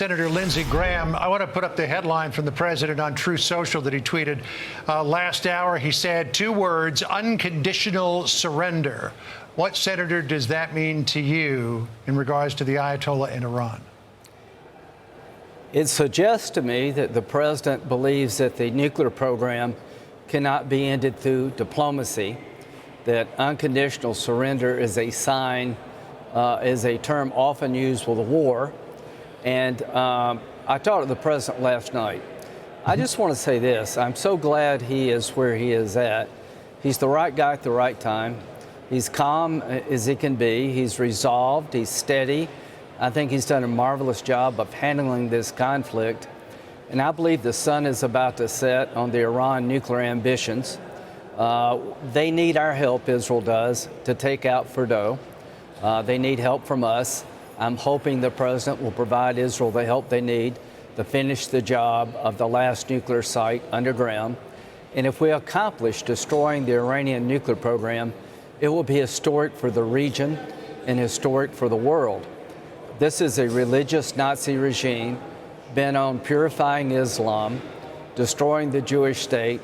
Senator Lindsey Graham, I want to put up the headline from the president on Truth Social that he tweeted last hour. He said 2 words, unconditional surrender. What, Senator, does that mean to you in regards to the Ayatollah in Iran? It suggests to me that the president believes that the nuclear program cannot be ended through diplomacy, that unconditional surrender is a sign, is a term often used with a war. And I talked to the president last night. I just want to say this. I'm so glad he is where he is at. He's the right guy at the right time. He's calm as he can be. He's resolved. He's steady. I think he's done a marvelous job of handling this conflict. And I believe the sun is about to set on the Iran nuclear ambitions. They need our help, Israel does, to take out Fordow. They need help from us. I'm hoping the president will provide Israel the help they need to finish the job of the last nuclear site underground. And if we accomplish destroying the Iranian nuclear program, it will be historic for the region and historic for the world. This is a religious Nazi regime bent on purifying Islam, destroying the Jewish state,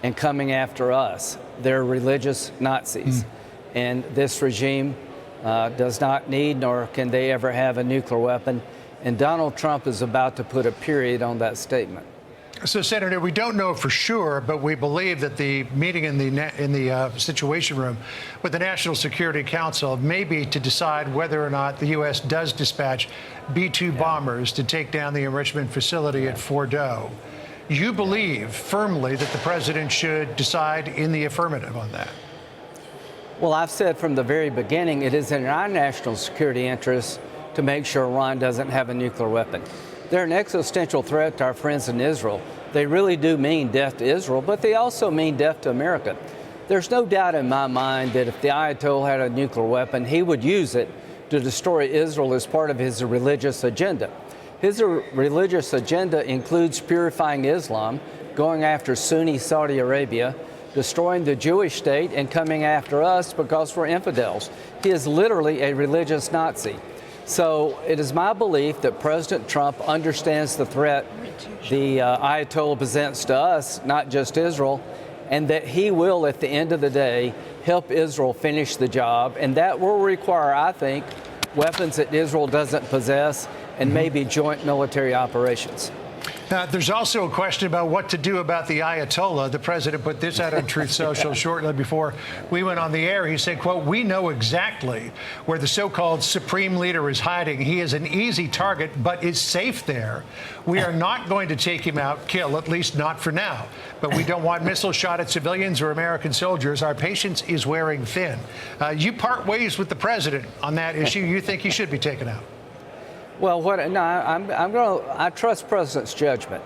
and coming after us. They're religious Nazis. And this regime does not need, nor can they ever have, a nuclear weapon. And Donald Trump is about to put a period on that statement. So, Senator, we don't know for sure, but we believe that the meeting in the Situation Room with the National Security Council may be to decide whether or not the U.S. does dispatch B-2 bombers to take down the enrichment facility at Fordow. You believe firmly that the president should decide in the affirmative on that? Well, I've said from the very beginning, it is in our national security interest to make sure Iran doesn't have a nuclear weapon. They're an existential threat to our friends in Israel. They really do mean death to Israel, but they also mean death to America. There's no doubt in my mind that if the Ayatollah had a nuclear weapon, he would use it to destroy Israel as part of his religious agenda. His religious agenda includes purifying Islam, going after Sunni Saudi Arabia, destroying the Jewish state, and coming after us because we're infidels. He is literally a religious Nazi. So it is my belief that President Trump understands the threat the Ayatollah presents to us, not just Israel, and that he will, at the end of the day, help Israel finish the job. And that will require, I think, weapons that Israel doesn't possess and maybe joint military operations. There's also a question about what to do about the Ayatollah. The president put this out on Truth Social shortly before we went on the air. He said, quote, "We know exactly where the so-called supreme leader is hiding. He is an easy target, but is safe there. We are not going to take him out, kill, at least not for now. But we don't want missiles shot at civilians or American soldiers. Our patience is wearing thin." You part ways with the president on that issue. You think he should be taken out? Well, I trust President's judgment.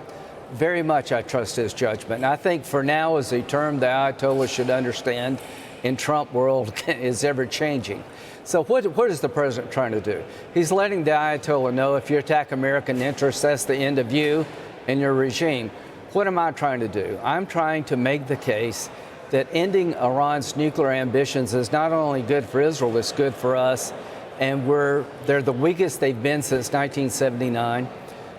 Very much I trust his judgment. And I think for now is a term the Ayatollah should understand in Trump world is ever changing. So what is the president trying to do? He's letting the Ayatollah know if you attack American interests, that's the end of you and your regime. What am I trying to do? I'm trying to make the case that ending Iran's nuclear ambitions is not only good for Israel, it's good for us. And they're the weakest they've been since 1979.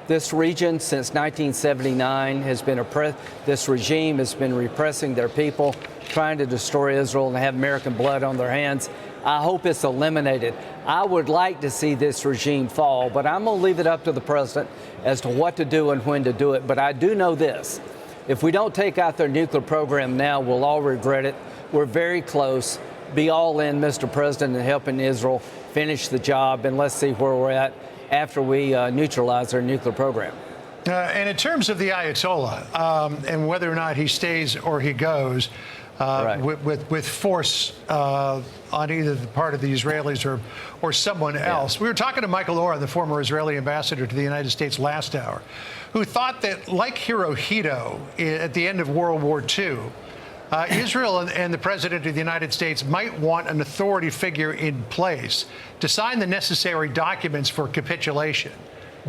This region since 1979 has been this regime has been repressing their people, trying to destroy Israel and have American blood on their hands. I hope it's eliminated. I would like to see this regime fall, but I'm going to leave it up to the president as to what to do and when to do it. But I do know this. If we don't take out their nuclear program now, we'll all regret it. We're very close. Be all in, Mr. President, in helping Israel finish the job, and let's see where we're at after we neutralize their nuclear program. And in terms of the Ayatollah and whether or not he stays or he goes right. with force on either the part of the Israelis or someone else. We were talking to Michael Oren, the former Israeli ambassador to the United States last hour, who thought that, like Hirohito at the end of World War II, Israel and the President of the United States might want an authority figure in place to sign the necessary documents for capitulation.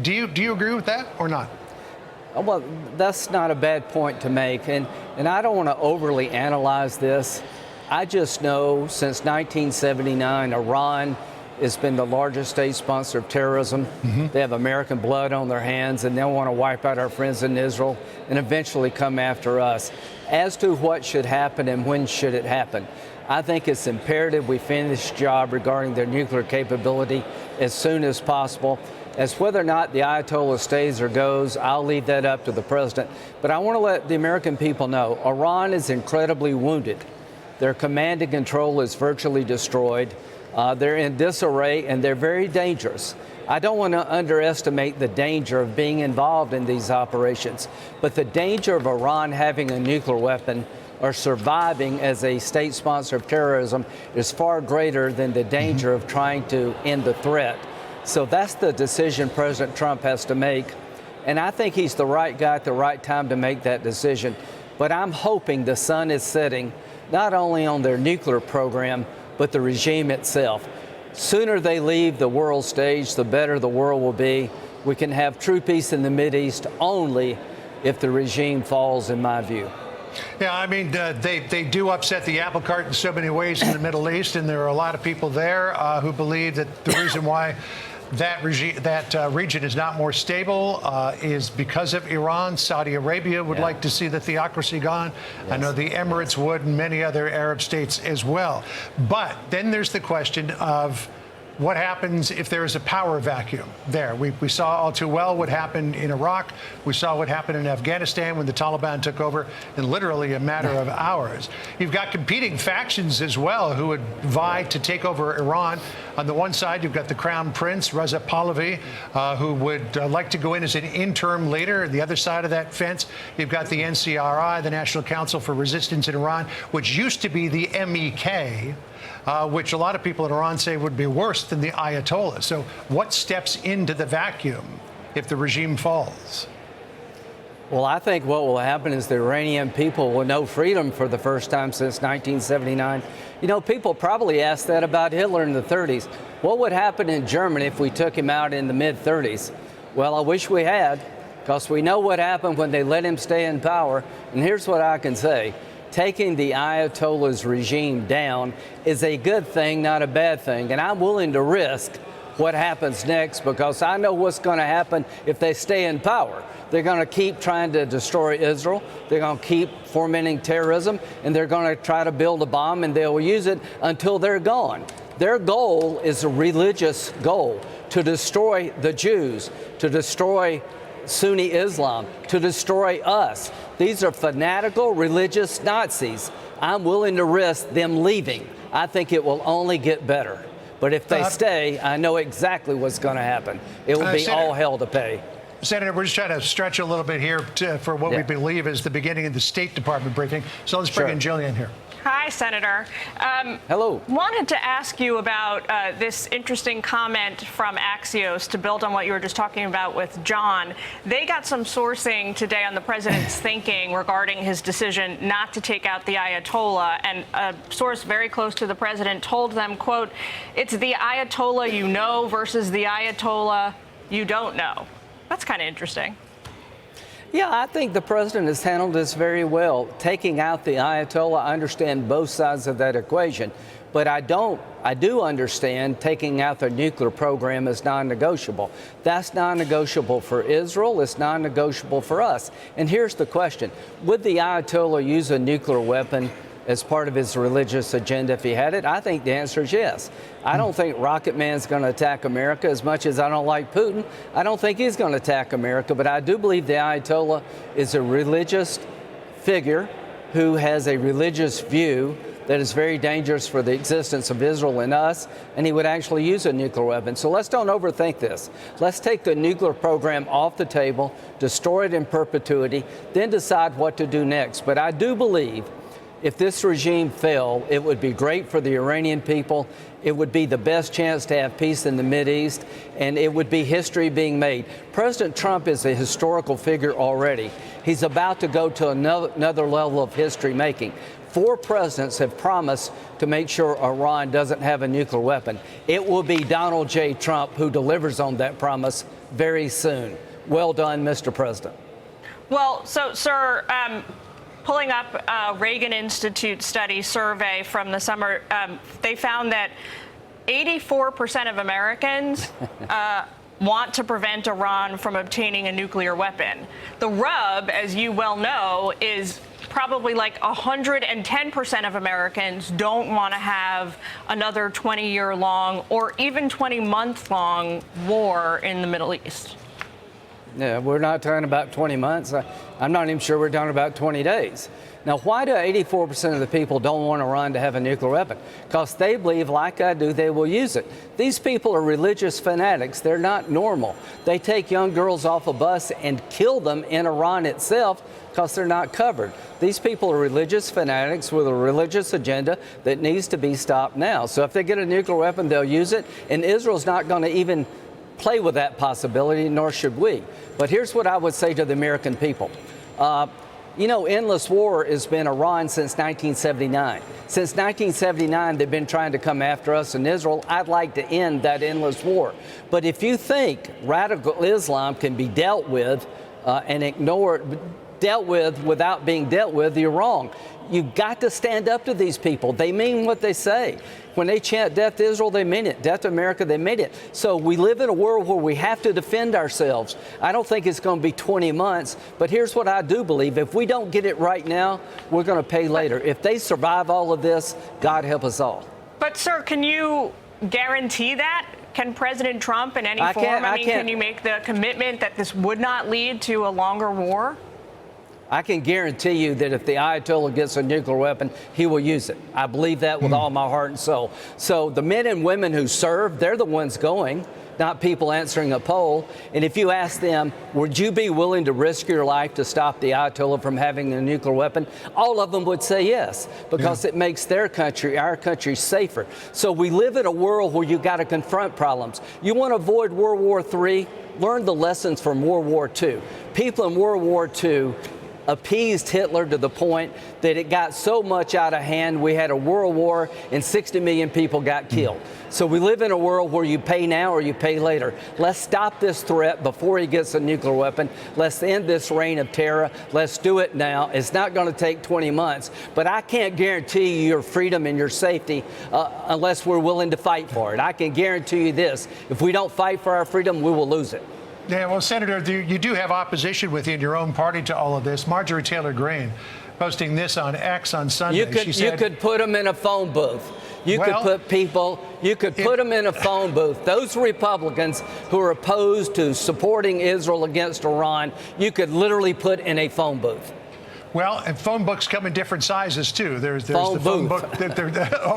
Do you agree with that or not? Well, that's not a bad point to make, and I don't want to overly analyze this. I just know since 1979, Iran has been the largest state sponsor of terrorism. They have American blood on their hands, and they'll want to wipe out our friends in Israel and eventually come after us. As to what should happen and when should it happen, I think it's imperative we finish the job regarding their nuclear capability as soon as possible. As whether or not the Ayatollah stays or goes, I'll leave that up to the president. But I want to let the American people know Iran is incredibly wounded. Their command and control is virtually destroyed. They're in disarray, and they're very dangerous. I don't want to underestimate the danger of being involved in these operations, but the danger of Iran having a nuclear weapon or surviving as a state sponsor of terrorism is far greater than the danger of trying to end the threat. So that's the decision President Trump has to make, and I think he's the right guy at the right time to make that decision. But I'm hoping the sun is setting not only on their nuclear program, but the regime itself. Sooner they leave the world stage, the better the world will be. We can have true peace in the Mideast only if the regime falls, in my view. Yeah, I mean, they do upset the apple cart in so many ways in the Middle East, and there are a lot of people there who believe that the reason why that region is not more stable is because of Iran. Saudi Arabia would like to see the theocracy gone. Yes. I know the Emirates would, and many other Arab states as well. But then there's the question of what happens if there is a power vacuum there. We saw all too well what happened in Iraq. We saw what happened in Afghanistan when the Taliban took over in literally a matter of hours. You've got competing factions as well who would vie to take over Iran. On the one side, you've got the Crown Prince, Reza Pahlavi, who would like to go in as an interim leader. The other side of that fence, you've got the NCRI, the National Council for Resistance in Iran, which used to be the MEK, which a lot of people in Iran say would be worse than the Ayatollah. So what steps into the vacuum if the regime falls? Well, I think what will happen is the Iranian people will know freedom for the first time since 1979. You know, people probably asked that about Hitler in the 30s. What would happen in Germany if we took him out in the mid-30s? Well, I wish we had, because we know what happened when they let him stay in power. And here's what I can say. Taking the Ayatollah's regime down is a good thing, not a bad thing. And I'm willing to risk what happens next because I know what's going to happen if they stay in power. They're going to keep trying to destroy Israel. They're going to keep fomenting terrorism, and they're going to try to build a bomb, and they'll use it until they're gone. Their goal is a religious goal, to destroy the Jews, to destroy Sunni Islam, to destroy us. These are fanatical religious Nazis. I'm willing to risk them leaving. I think it will only get better. But if they stay, I know exactly what's going to happen. It will be all hell to pay. Senator, we're just trying to stretch a little bit here for what we believe is the beginning of the State Department briefing. So let's bring in Jillian here. Hi, Senator. Hello. Wanted to ask you about this interesting comment from Axios to build on what you were just talking about with John. They got some sourcing today on the president's thinking regarding his decision not to take out the Ayatollah. And a source very close to the president told them, quote, "It's the Ayatollah you know versus the Ayatollah you don't know." That's kind of interesting. Yeah, I think the president has handled this very well. Taking out the Ayatollah, I understand both sides of that equation. But I do understand taking out their nuclear program is non-negotiable. That's non-negotiable for Israel. It's non-negotiable for us. And here's the question. Would the Ayatollah use a nuclear weapon as part of his religious agenda if he had it? I think the answer is yes. I don't think Rocket Man's going to attack America as much as I don't like Putin. I don't think he's going to attack America, but I do believe the Ayatollah is a religious figure who has a religious view that is very dangerous for the existence of Israel and us, and he would actually use a nuclear weapon. So let's don't overthink this. Let's take the nuclear program off the table, destroy it in perpetuity, then decide what to do next. But I do believe if this regime fell, it would be great for the Iranian people. It would be the best chance to have peace in the Mideast, and it would be history being made. President Trump is a historical figure already. He's about to go to another level of history making. 4 presidents have promised to make sure Iran doesn't have a nuclear weapon. It will be Donald J. Trump who delivers on that promise very soon. Well done, Mr. President. Well, so, sir, pulling up a Reagan Institute study survey from the summer, they found that 84% of Americans want to prevent Iran from obtaining a nuclear weapon. The rub, as you well know, is probably like 110% of Americans don't want to have another 20-year-long or even 20-month-long war in the Middle East. Yeah, we're not talking about 20 months. I'm not even sure we're talking about 20 days. Now, why do 84% of the people don't want Iran to have a nuclear weapon? Because they believe, like I do, they will use it. These people are religious fanatics. They're not normal. They take young girls off a bus and kill them in Iran itself because they're not covered. These people are religious fanatics with a religious agenda that needs to be stopped now. So if they get a nuclear weapon, they'll use it, and Israel's not going to even play with that possibility, nor should we. But here's what I would say to the American people. You know, endless war has been Iran since 1979. Since 1979, they've been trying to come after us in Israel. I'd like to end that endless war. But if you think radical Islam can be dealt with and dealt with without being dealt with, you're wrong. You've got to stand up to these people. They mean what they say. When they chant death to Israel, they mean it. Death to America, they mean it. So we live in a world where we have to defend ourselves. I don't think it's going to be 20 months, but here's what I do believe. If we don't get it right now, we're going to pay later. If they survive all of this, God help us all. But, sir, can you guarantee that? Can President Trump in any form, can you make the commitment that this would not lead to a longer war? I can guarantee you that if the Ayatollah gets a nuclear weapon, he will use it. I believe that with all my heart and soul. So the men and women who serve, they're the ones going, not people answering a poll. And if you ask them, would you be willing to risk your life to stop the Ayatollah from having a nuclear weapon? All of them would say yes, because it makes their country, our country, safer. So we live in a world where you've got to confront problems. You want to avoid World War III? Learn the lessons from World War II. People in World War II appeased Hitler to the point that it got so much out of hand, we had a world war and 60 million people got killed. So we live in a world where you pay now or you pay later. Let's stop this threat before he gets a nuclear weapon. Let's end this reign of terror. Let's do it now. It's not going to take 20 months, but I can't guarantee you your freedom and your safety unless we're willing to fight for it. I can guarantee you this. If we don't fight for our freedom, we will lose it. Yeah, well, Senator, you do have opposition within your own party to all of this. Marjorie Taylor Greene posting this on X on Sunday. You could put them in a phone booth. You could put them in a phone booth. Those Republicans who are opposed to supporting Israel against Iran, you could literally put in a phone booth. Well, and phone books come in different sizes, too. There's phone the phone book.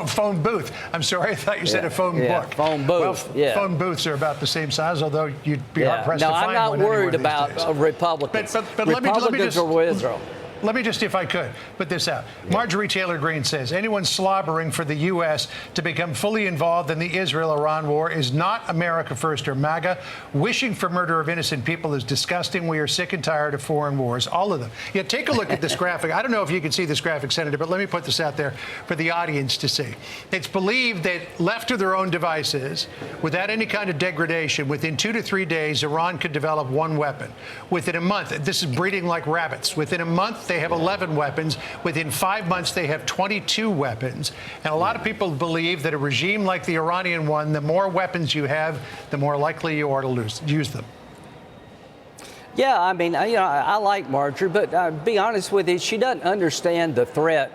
Phone booth. I'm sorry, I thought you said a phone book. Phone booth. Well, phone booths are about the same size, although you'd be hard-pressed to find one. No, I'm not worried about days. Republicans. But Republicans are with Israel. Let me just, if I could, put this out. Marjorie Taylor Greene says anyone slobbering for the U.S. to become fully involved in the Israel-Iran war is not America First or MAGA. Wishing for murder of innocent people is disgusting. We are sick and tired of foreign wars, all of them. Yeah, take a look at this graphic. I don't know if you can see this graphic, Senator, but let me put this out there for the audience to see. It's believed that left to their own devices, without any kind of degradation, within 2 to 3 days, Iran could develop one weapon. Within a month, this is breeding like rabbits. Within a month, they have 11 weapons. Within 5 months, they have 22 weapons. And a lot of people believe that a regime like the Iranian one, the more weapons you have, the more likely you are to use them. Yeah, I mean, I like Marjorie, but be honest with you, she doesn't understand the threat,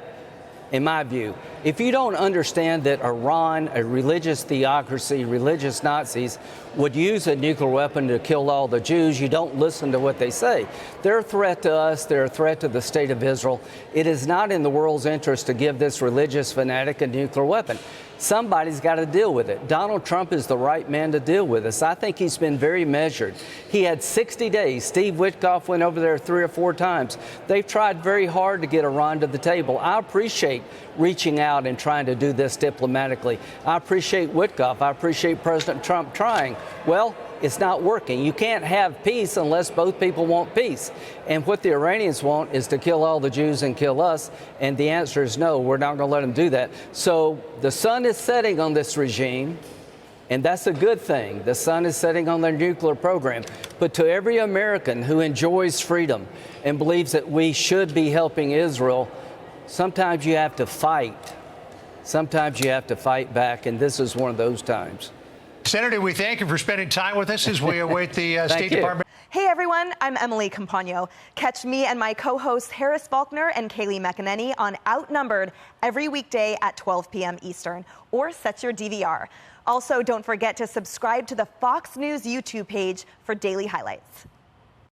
in my view. If you don't understand that Iran, a religious theocracy, religious Nazis, would use a nuclear weapon to kill all the Jews, you don't listen to what they say. They're a threat to us. They're a threat to the state of Israel. It is not in the world's interest to give this religious fanatic a nuclear weapon. Somebody's got to deal with it. Donald Trump is the right man to deal with this. I think he's been very measured. He had 60 days. Steve Witkoff went over there 3 or 4 times. They've tried very hard to get Iran to the table. I appreciate reaching out and trying to do this diplomatically. I appreciate Witkoff. I appreciate President Trump trying. Well, it's not working. You can't have peace unless both people want peace. And what the Iranians want is to kill all the Jews and kill us. And the answer is no, we're not going to let them do that. So the sun is setting on this regime, and that's a good thing. The sun is setting on their nuclear program. But to every American who enjoys freedom and believes that we should be helping Israel, sometimes you have to fight. sometimes you have to fight back, and this is one of those times. Senator, we thank you for spending time with us as we await the State Department. Hey everyone, I'm Emily Campagno. Catch me and my co-hosts Harris Faulkner and Kaylee McEnany on Outnumbered every weekday at 12 p.m. Eastern, or set your DVR. Also, don't forget to subscribe to the Fox News YouTube page for daily highlights.